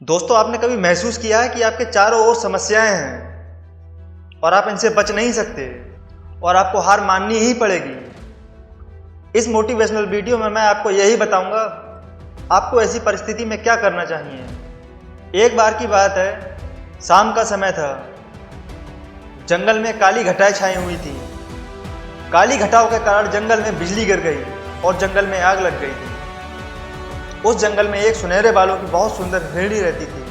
दोस्तों, आपने कभी महसूस किया है कि आपके चारों ओर समस्याएं हैं और आप इनसे बच नहीं सकते और आपको हार माननी ही पड़ेगी। इस मोटिवेशनल वीडियो में मैं आपको यही बताऊंगा आपको ऐसी परिस्थिति में क्या करना चाहिए। एक बार की बात है, शाम का समय था। जंगल में काली घटाएं छाई हुई थी। काली घटाओं के कारण जंगल में बिजली गिर गई और जंगल में आग लग गई थी। उस जंगल में एक सुनहरे बालों की बहुत सुंदर हिरणी रहती थी।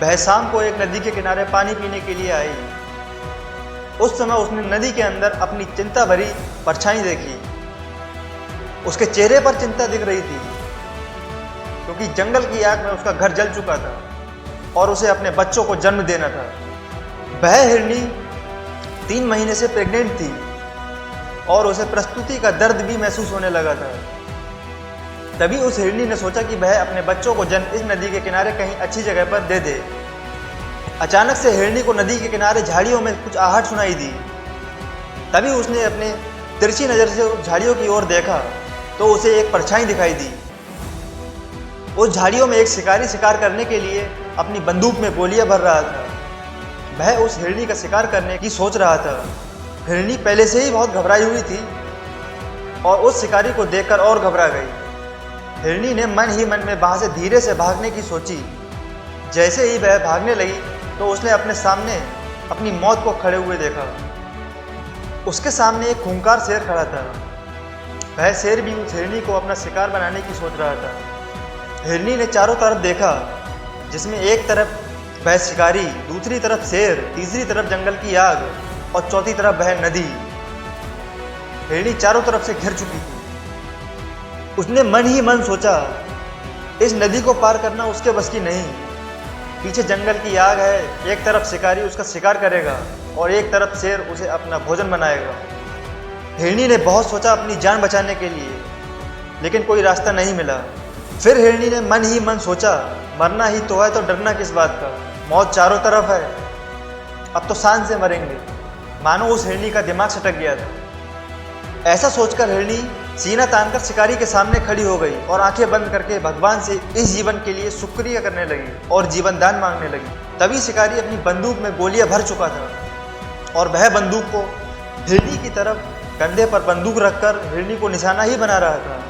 वह शाम को एक नदी के किनारे पानी पीने के लिए आई। उस समय उसने नदी के अंदर अपनी चिंता भरी परछाई देखी। उसके चेहरे पर चिंता दिख रही थी क्योंकि जंगल की आग में उसका घर जल चुका था और उसे अपने बच्चों को जन्म देना था। वह हिरणी 3 महीने से प्रेग्नेंट थी और उसे प्रस्तुति का दर्द भी महसूस होने लगा था। तभी उस हिरणी ने सोचा कि वह अपने बच्चों को जन्म इस नदी के किनारे कहीं अच्छी जगह पर दे दे। अचानक से हिरणी को नदी के किनारे झाड़ियों में कुछ आहट सुनाई दी। तभी उसने अपने तिरछी नज़र से उस झाड़ियों की ओर देखा तो उसे एक परछाई दिखाई दी। उस झाड़ियों में एक शिकारी शिकार करने के लिए अपनी बंदूक में गोलियां भर रहा था। वह उस हिरणी का शिकार करने की सोच रहा था। हिरणी पहले से ही बहुत घबराई हुई थी और उस शिकारी को देखकर और घबरा गई। हिरणी ने मन ही मन में वहां से धीरे से भागने की सोची। जैसे ही वह भागने लगी तो उसने अपने सामने अपनी मौत को खड़े हुए देखा। उसके सामने एक खूंखार शेर खड़ा था। वह शेर भी उस हिरणी को अपना शिकार बनाने की सोच रहा था। हिरणी ने चारों तरफ देखा, जिसमें एक तरफ वह शिकारी, दूसरी तरफ शेर, तीसरी तरफ जंगल की आग और चौथी तरफ वह नदी। हिरणी चारों तरफ से घिर चुकी थी। उसने मन ही मन सोचा, इस नदी को पार करना उसके बस की नहीं। पीछे जंगल की आग है, एक तरफ शिकारी उसका शिकार करेगा और एक तरफ शेर उसे अपना भोजन बनाएगा। हिरणी ने बहुत सोचा अपनी जान बचाने के लिए, लेकिन कोई रास्ता नहीं मिला। फिर हिरणी ने मन ही मन सोचा, मरना ही तो है तो डरना किस बात का, मौत चारों तरफ है, अब तो शान से मरेंगे। मानो उस हिरणी का दिमाग सटक गया था। ऐसा सोचकर हिरणी सीना तानकर शिकारी के सामने खड़ी हो गई और आंखें बंद करके भगवान से इस जीवन के लिए शुक्रिया करने लगी और जीवन दान मांगने लगी। तभी शिकारी अपनी बंदूक में गोलियां भर चुका था और वह बंदूक को हिरणी की तरफ कंधे पर बंदूक रखकर हिरणी को निशाना ही बना रहा था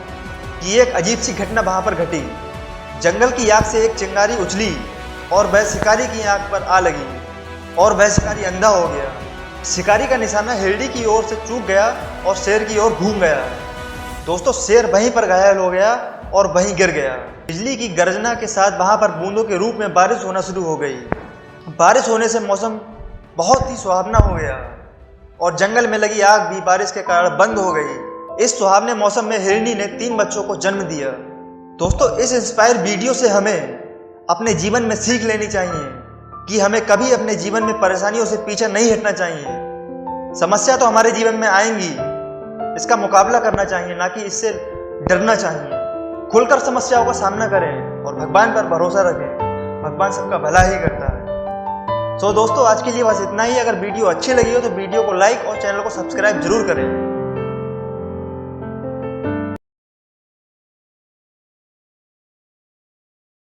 कि एक अजीब सी घटना वहां पर घटी। जंगल की आग से एक चिंगारी उछली और वह शिकारी की आंख पर आ लगी और वह शिकारी अंधा हो गया। शिकारी का निशाना हिरणी की ओर से चूक गया और शेर की ओर घूम गया। दोस्तों, शेर वहीं पर घायल हो गया और वहीं गिर गया। बिजली की गर्जना के साथ वहां पर बूंदों के रूप में बारिश होना शुरू हो गई। बारिश होने से मौसम बहुत ही सुहावना हो गया और जंगल में लगी आग भी बारिश के कारण बंद हो गई। इस सुहावने मौसम में हिरणी ने 3 बच्चों को जन्म दिया। दोस्तों, इस इंस्पायर वीडियो से हमें अपने जीवन में सीख लेनी चाहिए कि हमें कभी अपने जीवन में परेशानियों से पीछे नहीं हटना चाहिए। समस्या तो हमारे जीवन में आएंगी, इसका मुकाबला करना चाहिए, ना कि इससे डरना चाहिए। खुलकर समस्याओं का सामना करें और भगवान पर भरोसा रखें। भगवान सबका भला ही करता है। दोस्तों, आज के लिए बस इतना ही। अगर वीडियो अच्छी लगी हो तो वीडियो को लाइक और चैनल को सब्सक्राइब जरूर करें।